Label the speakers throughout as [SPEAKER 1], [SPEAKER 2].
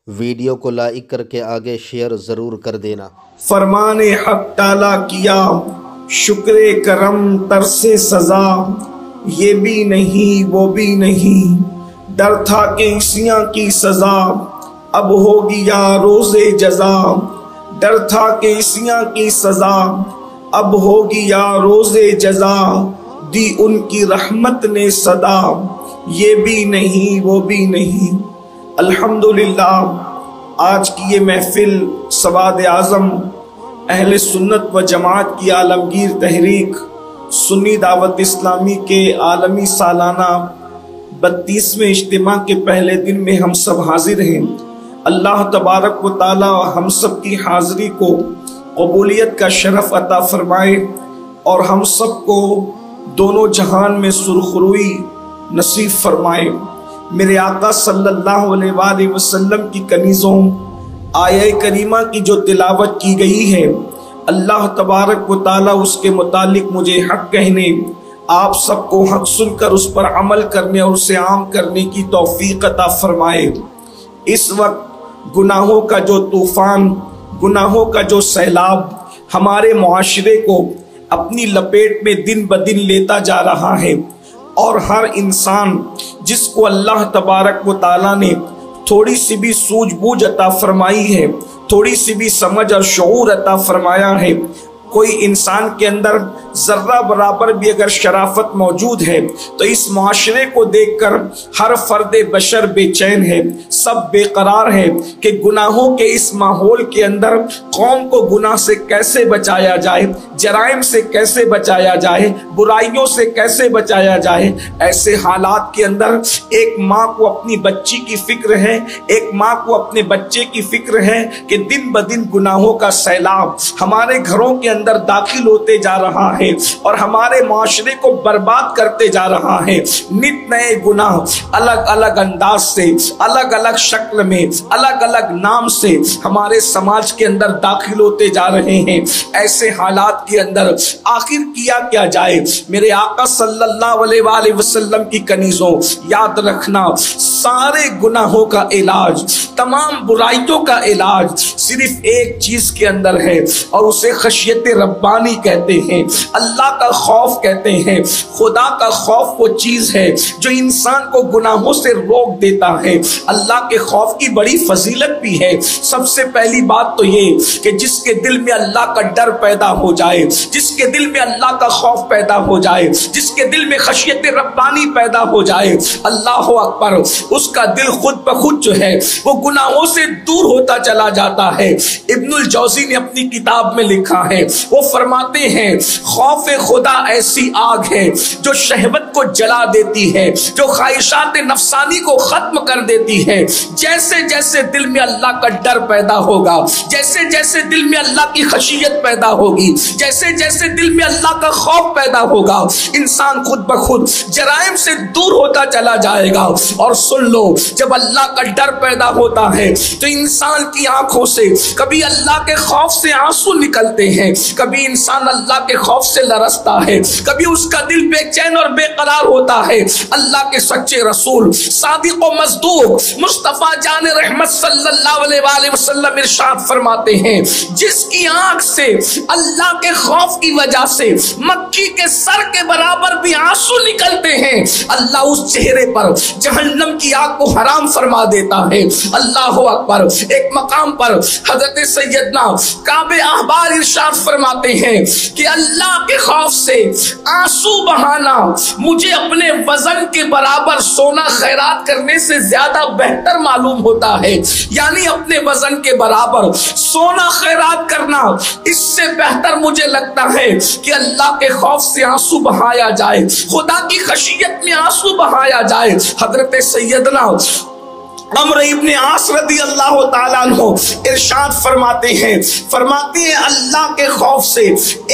[SPEAKER 1] Video کو like کر کے آگے شیئر ضرور کر دینا۔
[SPEAKER 2] فرمان حق تعالیٰ کیا شکر کرم ترس سزا، یہ بھی نہیں وہ بھی نہیں، ڈر تھا کہ عیسیاں کی سزا اب ہوگی یا روز جزا، ڈر تھا کہ عیسیاں کی سزا اب ہوگی یا روز جزا، دی ان کی رحمت نے صدا، یہ بھی نہیں وہ بھی نہیں۔ الحمدللہ آج کی یہ محفل سواد اعظم اہل سنت و جماعت کی عالمگیر تحریک سنی دعوت اسلامی کے عالمی سالانہ 32ویں اجتماع کے پہلے دن میں ہم سب حاضر ہیں۔ اللہ تبارک و تعالی ہم سب کی حاضری کو قبولیت کا شرف عطا فرمائے اور ہم سب کو دونوں جہان میں سرخروئی نصیب فرمائے۔ میرے آقا صلی اللہ علیہ وآلہ وسلم کی کنیزوں آیہ کریمہ کی جو تلاوت کی گئی ہے، اللہ تبارک و تعالی اس کے متعلق مجھے حق کہنے، آپ سب کو حق سن کر اس پر عمل کرنے اور اسے عام کرنے کی توفیق عطا فرمائے۔ اس وقت گناہوں کا جو طوفان، گناہوں کا جو سیلاب ہمارے معاشرے کو اپنی لپیٹ میں دن بدن لیتا جا رہا ہے، اور ہر انسان جس کو اللہ تبارک و تعالیٰ نے تھوڑی سی بھی سوجھ بوجھ عطا فرمائی ہے، تھوڑی سی بھی سمجھ اور شعور عطا فرمایا ہے، کوئی انسان کے اندر ذرہ برابر بھی اگر شرافت موجود ہے تو اس معاشرے کو دیکھ کر ہر فرد بشر بے چین ہے، سب بے قرار ہے کہ گناہوں کے اس ماحول کے اندر قوم کو گناہ سے کیسے بچایا جائے، جرائم سے کیسے بچایا جائے، برائیوں سے کیسے بچایا جائے۔ ایسے حالات کے اندر ایک ماں کو اپنی بچی کی فکر ہے، ایک ماں کو اپنے بچے کی فکر ہے کہ دن بدن گناہوں کا سیلاب ہمارے گھروں کے اندر داخل ہوتے جا رہا ہے اور ہمارے معاشرے کو برباد کرتے جا رہا ہے۔ نت نئے گناہ الگ الگ انداز سے، الگ الگ شکل میں، الگ الگ نام سے ہمارے سماج کے اندر داخل ہوتے جا رہے ہیں۔ ایسے حالات کے اندر آخر کیا کیا جائے؟ میرے آقا صلی اللہ علیہ وآلہ وسلم کی کنیزوں یاد رکھنا، سارے گناہوں کا علاج، تمام برائیوں کا علاج صرف ایک چیز کے اندر ہے، اور اسے خشیت ربانی کہتے ہیں، اللہ کا خوف کہتے ہیں۔ خدا کا خوف وہ چیز ہے جو انسان کو گناہوں سے روک دیتا ہے۔ اللہ کے خوف کی بڑی فضیلت بھی ہے۔ سب سے پہلی بات تو یہ کہ جس کے دل میں اللہ کا ڈر پیدا ہو جائے، جس کے دل میں اللہ کا خوف پیدا ہو جائے، جس کے دل میں خشیت ربانی پیدا ہو جائے، اللہ اکبر، اس کا دل خود بخود جو ہے وہ گناہوں سے دور ہوتا چلا جاتا ہے۔ ابن الجوزی نے اپنی کتاب میں لکھا ہے، وہ فرماتے ہیں خوف خدا ایسی آگ ہے جو شہوت کو جلا دیتی ہے، جو خواہشات نفسانی کو ختم کر دیتی ہے۔ جیسے جیسے دل میں اللہ کا ڈر پیدا ہوگا، جیسے جیسے دل میں اللہ کی خشیت پیدا ہوگی، جیسے جیسے دل میں اللہ کا خوف پیدا ہوگا، انسان خود بخود جرائم سے دور ہوتا چلا جائے گا۔ اور سن لو، جب اللہ کا ڈر پیدا ہوتا ہے تو انسان کی آنکھوں سے کبھی اللہ کے خوف سے آنسو نکلتے ہیں، کبھی انسان اللہ کے خوف سے لرزتا ہے، کبھی اس کا دل بے چین اور بے قرار ہوتا ہے۔ اللہ کے سچے رسول صادق و مصدوق مصطفیٰ جان رحمت صلی اللہ علیہ وآلہ وسلم ارشاد فرماتے ہیں، جس کی آنکھ سے اللہ کے خوف کی وجہ سے مکھی کے سر کے برابر بھی آنسو نکلتے ہیں، اللہ اس چہرے پر جہنم کی آگ کو حرام فرما دیتا ہے۔ اللہ اکبر۔ ایک مقام پر حضرت سیدنا کعب احبار ارشاد فرماتے ہیں کہ اللہ کے خوف سے آنسو بہانا مجھے اپنے وزن کے برابر سونا خیرات کرنے سے زیادہ بہتر معلوم ہوتا ہے۔ یعنی اپنے وزن کے برابر سونا خیرات کرنا اس سے بہتر مجھے لگتا ہے کہ اللہ کے خوف سے آنسو بہایا جائے، خدا کی خشیت میں آنسو بہایا جائے۔ حضرت سیدنا عمرو ابن عاص رضی اللہ تعالیٰ عنہ ارشاد فرماتے ہیں اللہ کے خوف سے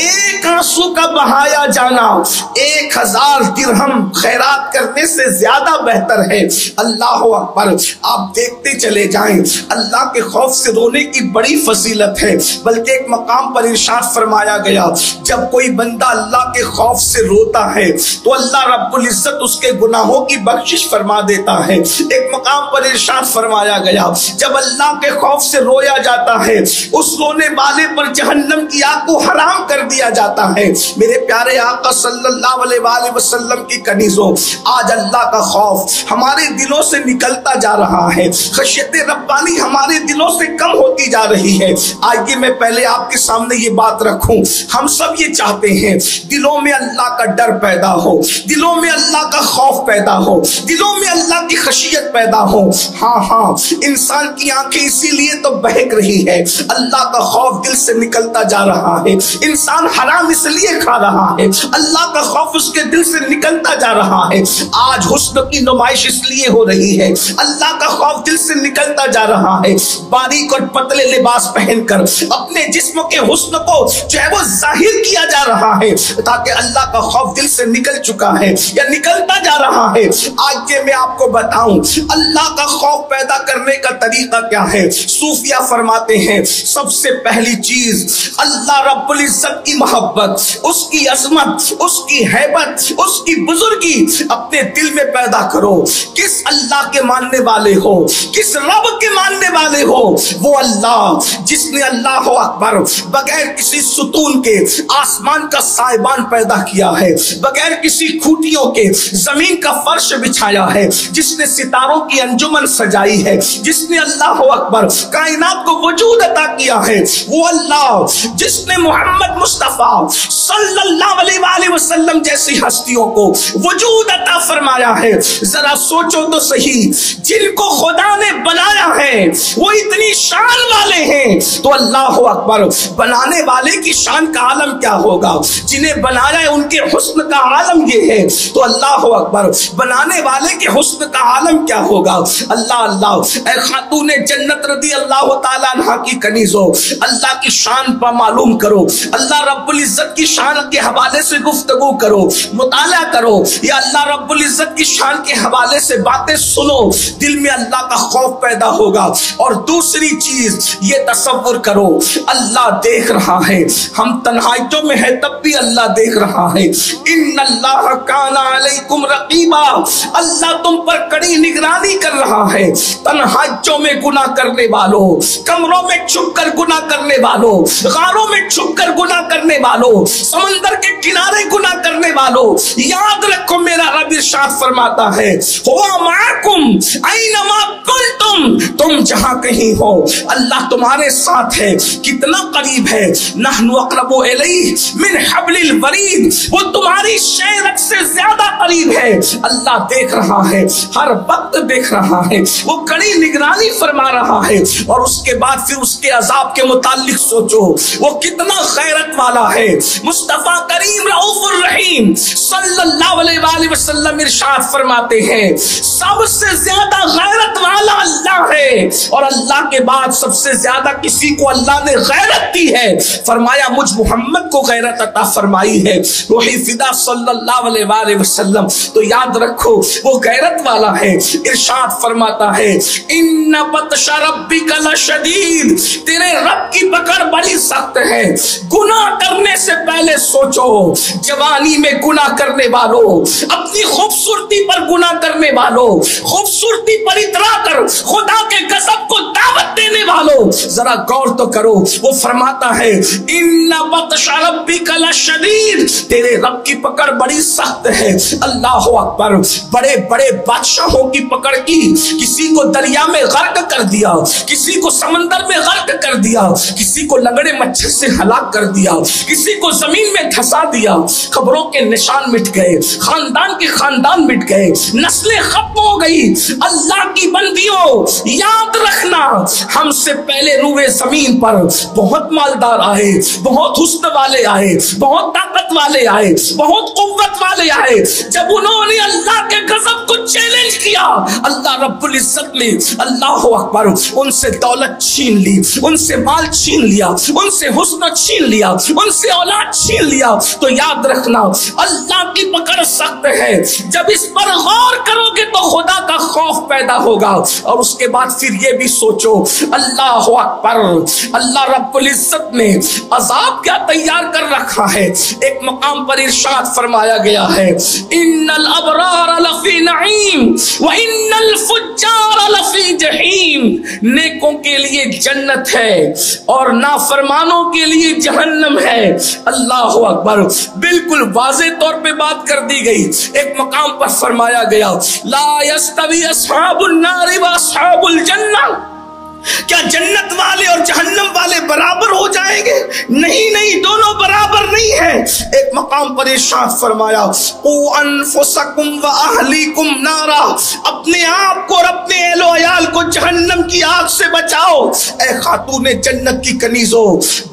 [SPEAKER 2] ایک آنسو کا بہایا جانا 1000 درہم خیرات کرنے سے زیادہ بہتر ہے۔ اللہ اکبر۔ آپ دیکھتے چلے جائیں، اللہ کے خوف سے رونے کی بڑی فضیلت ہے، بلکہ ایک مقام پر ارشاد فرمایا گیا جب کوئی بندہ اللہ کے خوف سے روتا ہے تو اللہ رب العزت اس کے گناہوں کی بخشش فرما دیتا ہے۔ ایک مقام پر ارشاد ارشاد فرمایا گیا جب اللہ کے خوف سے رویا جاتا ہے اس رونے والے پر جہنم کی آگ کو حرام کر دیا جاتا ہے۔ میرے پیارے آقا صلی اللہ علیہ وآلہ وسلم کی کنیزوں، آج اللہ کا خوف ہمارے دلوں سے نکلتا جا رہا ہے، خشیت ربانی ہمارے دلوں سے کم ہوتی جا رہی ہے۔ آئیے میں پہلے آپ کے سامنے یہ بات رکھوں، ہم سب یہ چاہتے ہیں دلوں میں اللہ کا ڈر پیدا ہو، دلوں میں اللہ کا خوف پیدا ہو، دلوں میں اللہ کی خشیت پیدا ہو۔ ہاں انسان کی آنکھیں اسی لیے تو بہک رہی ہے، اللہ کا خوف دل سے نکلتا جا رہا ہے۔ انسان حرام اس لیے کھا رہا ہے، اللہ کا خوف اس کے دل سے نکلتا جا رہا ہے۔ آج حسن کی نمائش اس لیے ہو رہی ہے، اللہ کا خوف دل سے نکلتا جا رہا ہے۔ باریک اور پتلے لباس پہن کر اپنے جسم کے حسن کو جو ہے وہ ظاہر کیا جا رہا ہے تاکہ اللہ کا خوف دل سے نکل چکا ہے یا نکلتا جا رہا ہے۔ آج یہ میں آپ کو بتاؤں اللہ کا خوف پیدا کرنے کا طریقہ کیا ہے۔ صوفیہ فرماتے ہیں سب سے پہلی چیز اللہ رب العزت کی محبت، اس کی عظمت، اس کی ہیبت، اس کی بزرگی اپنے دل میں پیدا کرو۔ کس اللہ کے ماننے والے ہو، کس رب کے ماننے والے ہو؟ وہ اللہ جس نے اللہ اکبر بغیر کسی ستون کے آسمان کا سائبان پیدا کیا ہے، بغیر کسی کھوٹیوں کے زمین کا فرش بچھایا ہے، جس نے ستاروں کی انجمن سجائی ہے، جس نے اللہ اکبر کائنات کو وجود عطا کیا ہے، وہ اللہ جس نے محمد مصطفیٰ صلی اللہ علیہ وآلہ وسلم جیسی ہستیوں کو وجود عطا فرمایا ہے۔ ذرا سوچو تو صحیح، جن کو خدا نے بنایا ہے وہ اتنی شان والے ہیں، تو اللہ اکبر بنانے والے کی شان کا عالم کیا ہوگا؟ جنہیں بنایا ہے ان کے حسن کا عالم یہ ہے، تو اللہ اکبر بنانے والے کے حسن کا عالم کیا ہوگا؟ اللہ اے خاتون جنت رضی اللہ تعالیٰ عنہ کی کنیزوں، اللہ کی شان پر معلوم کرو، اللہ رب العزت کی شان کے حوالے سے گفتگو کرو، مطالعہ کرو، یا اللہ رب العزت کی شان کے حوالے سے باتیں سنو، دل میں اللہ کا خوف پیدا ہوگا۔ اور دوسری چیز یہ تصور کرو اللہ دیکھ رہا ہے، ہم تنہائیوں میں ہے تب بھی اللہ دیکھ رہا ہے۔ ان اللہ کان علیکم رقیبا، اللہ تم پر کڑی نگرانی کر رہا ہے۔ تنہائیوں میں گناہ کرنے والوں، کمروں میں چھپ کر گناہ کرنے والوں، غاروں میں چھپ کر گناہ کرنے والوں، سمندر کے کنارے گناہ کرنے والوں، یاد رکھو میرا رب ارشاد فرماتا ہے ہوا معکم اینما کنتم، تم جہاں کہیں ہو اللہ تمہارے ساتھ ہے۔ کتنا قریب ہے، نحن اقرب الیہ من حبل الورید، وہ تمہاری شہرت سے زیادہ قریب ہے۔ اللہ دیکھ رہا ہے، ہر وقت دیکھ رہا ہے، وہ کڑی نگرانی فرما رہا ہے۔ اور اس کے بعد پھر اس کے عذاب کے متعلق سوچو وہ کتنا غیرت والا ہے۔ مصطفیٰ کریم رؤوف الرحیم صلی اللہ علیہ وآلہ وسلم ارشاد فرماتے ہیں سب سے زیادہ غیرت والا اللہ ہے، اور اللہ کے بعد سب سے زیادہ کسی کو اللہ نے غیرت دی ہے، فرمایا مجھ محمد کو غیرت عطا فرمائی ہے، روحی فدا صلی اللہ علیہ وآلہ وسلم۔ تو یاد رکھو وہ غیرت والا ہے۔ ارشاد فرماتا ہے ان بطش ربک لشدید، تیرے رب کی پکڑ بڑی سخت ہے۔ گناہ کرنے سے پہلے سوچو، جوانی میں گناہ کرنے والوں، اپنی خوبصورتی پر گناہ کرنے والوں، خوبصورتی پر اترا کر خدا کے غضب کو دعوت دینے والوں، ذرا غور تو کرو۔ وہ فرماتا ہے ان بطش ربک لشدید، تیرے رب کی پکڑ بڑی سخت ہے۔ اللہ اکبر، بڑے بڑے بادشاہوں کی پکڑ کی، کسی کو دریا میں غرق کر دیا، کسی کو سمندر میں غرق کر دیا، کسی کو لنگڑے مچھر سے ہلاک کر دیا، کسی کو زمین میں دھسا دیا، خبروں کے نشان مٹ گئے، خاندان کے خاندان مٹ گئے، نسلیں ختم ہو گئی۔ اللہ کی بندیوں یاد رکھنا، ہم سے پہلے روئے زمین پر بہت مالدار آئے، بہت حسن والے آئے، بہت طاقت والے آئے، بہت قوت والے آئے۔ جب انہوں نے اللہ کے غضب کو چیلنج کیا، اللہ رب العزت نے اللہ اکبر ان سے دولت چھین لی، ان سے مال چھین لیا، ان سے حسن چھین لیا، ان سے اولاد چھین لیا۔ تو یاد رکھنا اللہ کی پکڑ سخت ہے، جب اس پر غور کرو گے تو خدا کا خوف پیدا ہوگا۔ اور اس کے بعد پھر یہ بھی سوچو اللہ اکبر، اللہ رب العزت نے عذاب کیا تیار کر رکھا ہے۔ ایک مقام پر ارشاد فرمایا گیا ہے ان الابرار لفی نعیم وان الفجار لفی جحیم، نیکوں کے لیے جنت ہے اور نافرمانوں کے لیے جہنم ہے۔ اللہ اکبر، بالکل واضح طور پہ بات کر دی گئی۔ ایک مقام پر فرمایا گیا لا یستوی اصحاب النار واصحاب الجنہ، کیا جنت والے اور جہنم والے برابر ہو جائیں گے؟ نہیں نہیں، دونوں برابر نہیں ہیں۔ ایک مقام پر ارشاد فرمایا قوا انفسکم واہلیکم نارا، اپنے آپ کو اور اپنے اہل و عیال کو جہنم کی آگ سے بچاؤ۔ اے خاتون جنت کی کنیزوں،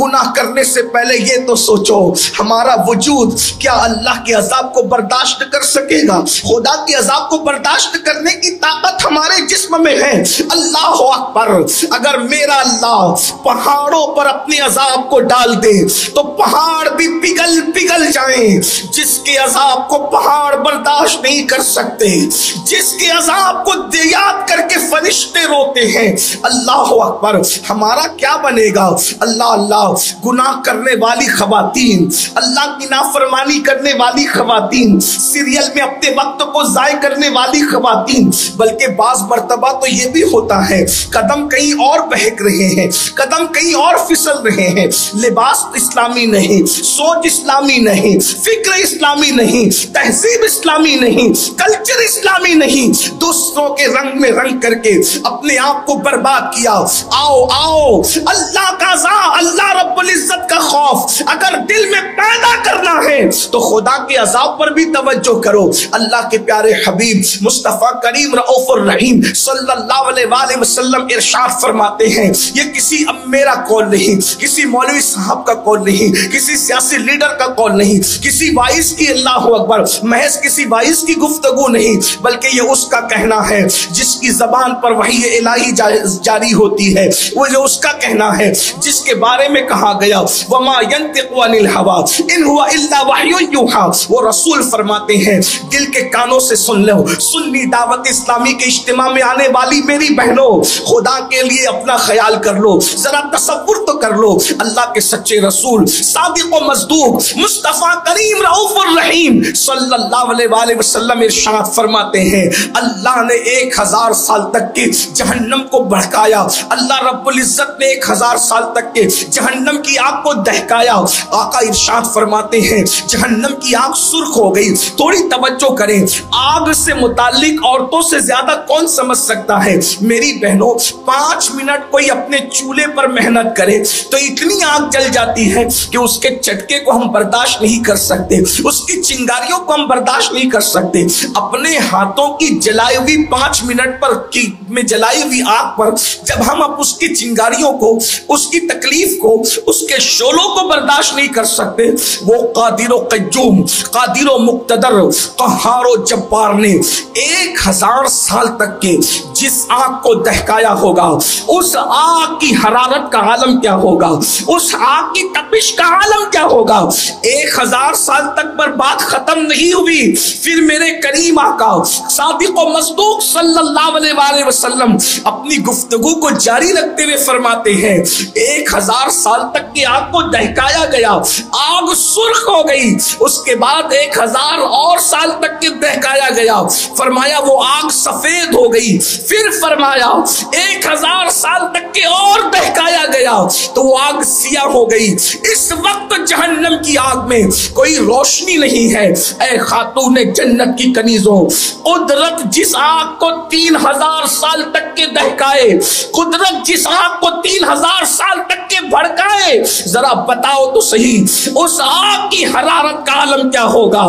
[SPEAKER 2] گناہ کرنے سے پہلے یہ تو سوچو ہمارا وجود کیا اللہ کے عذاب کو برداشت کر سکے گا؟ خدا کے عذاب کو برداشت کرنے کی طاقت ہمارے جسم میں ہے۔ اللہ اکبر، اگر میرا اللہ پہاڑوں پر اپنے عذاب کو ڈال دے تو پہاڑ بھی پگھل پگھل جائیں۔ جس کے عذاب کو پہاڑ برداشت نہیں کر سکتے، جس کے عذاب کو یاد کر کے فرشتے روتے ہیں، اللہ اکبر، ہمارا کیا بنے گا؟ اللہ اللہ، گناہ کرنے والی خواتین، اللہ کی نافرمانی کرنے والی خواتین، سیریل میں اپنے وقت کو ضائع کرنے والی خواتین، بلکہ بعض مرتبہ تو یہ بھی ہوتا ہے قدم کہیں اور بہک رہے ہیں، قدم کہیں اور پھسل رہے ہیں، لباس اسلامی نہیں، سوچ اسلامی نہیں، فکر اسلامی نہیں، تہذیب اسلامی نہیں، کلچر اسلامی نہیں، دوسروں کے رنگ میں رنگ کر کے اپنے آپ کو برباد کیا۔ آؤ آؤ، اللہ کا عذاب، اللہ رب العزت کا خوف اگر دل میں پیدا کرنا ہے تو خدا کے عذاب پر بھی توجہ کرو۔ اللہ کے پیارے حبیب مصطفیٰ کریم رؤوف الرحیم صلی اللہ علیہ وآلہ وسلم ارشاد فرماتے ہیں، یہ کسی میرا قول نہیں، کسی مولوی صاحب کا قول نہیں، کسی سیاسی لیڈر کا قول نہیں، کسی وائس کی، اللہ اکبر، محض کسی وائس کی گفتگو نہیں، بلکہ یہ اس کا کہنا ہے جس کی زبان پر وحی الہی جاری ہوتی ہے، وہ جو اس کا کہنا ہے جس کے بارے میں کہا گیا وما ينطق عن الهوى ان هو الا وحی یوحى، وہ رسول فرماتے ہیں دل کے کانوں سے سن لو۔ سنی دعوت اسلامی کے اجتماع میں آنے والی میری بہنوں، خدا کے لیے اپنا خیال کر لو، ذرا تصور تو کر لو، اللہ کے سچے رسول صادق و مصدوق مصطفیٰ کریم رؤوف الرحیم صلی اللہ علیہ وآلہ وسلم ارشاد فرماتے ہیں اللہ نے 1000 سال تک کے جہنم کو بھڑکایا، اللہ رب العزت نے 1000 سال تک کے جہنم کی آگ کو دہکایا۔ آقا ارشاد فرماتے ہیں جہنم کی آگ سرخ ہو گئی۔ تھوڑی توجہ کریں، آگ سے متعلق عورتوں سے زیادہ کون سمجھ سکتا ہے؟ میری بہنوں، 5 منٹ کوئی اپنے چولہے پر محنت کرے تو اتنی آگ جل جاتی ہے کہ اس کے چٹکے کو ہم برداشت نہیں کر سکتے، اس کی چنگاریوں کو ہم برداشت نہیں کر سکتے۔ اپنے ہاتھوں کی جلائی ہوئی 5 منٹ پر میں جلائی ہوئی آگ پر جب ہم اب اس کی چنگاریوں کو، اس کی تکلیف کو، اس کے شعلوں کو برداشت نہیں کر سکتے، وہ قادر و قیوم، قادر و مقتدر، قہار و جبار نے 1000 سال تک کے جس آگ کو دہکایا ہوگا، اس آگ کی حرارت کا عالم کیا ہوگا، اس آگ کی تپش کا عالم کیا ہوگا۔ 1000 سال تک پر بات ختم نہیں ہوئی، پھر میرے کریم آقا صادق و مصدوق صلی اللہ علیہ وآلہ وسلم اپنی گفتگو کو جاری رکھتے ہوئے فرماتے ہیں 1000 سال تک کی آگ کو دہکایا گیا، آگ سرخ ہو گئی، اس کے بعد 1000 اور سال تک کے دہکایا گیا، فرمایا وہ آگ سفید ہو گئی، پھر فرمایا 1000 سال تک کے اور دہکایا گیا تو وہ آگ سیاہ ہو گئی۔ اس وقت جہنم کی آگ میں کوئی روشنی نہیں ہے۔ اے خاتون جنت کی کنیزوں، قدرت جس آگ کو 3000 سال تک کے دہکائے، قدرت جس آگ کو 3000 سال تک کے بھڑکائے، ذرا بتاؤ تو صحیح اس آگ کی حرارت کا عالم کیا ہوگا،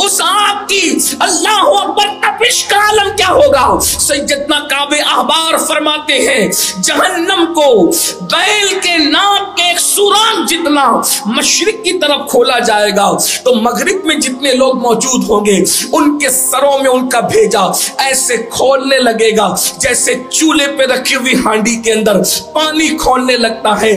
[SPEAKER 2] اس آگ کی اللہ اکبر تپش کا عالم کیا ہوگا۔ سیدنا کعب احبار فرماتے ہیں جہنم کو بیل کے ناک کے ایک سوراخ جتنا مشرق کی طرف کھولا جائے گا تو مغرب میں جتنے لوگ موجود ہوں گے ان کے سروں میں ان کا بھیجا ایسے کھولنے لگے گا جیسے چولہے پہ رکھی ہوئی ہانڈی کے اندر پانی کھولنے لگتا ہے۔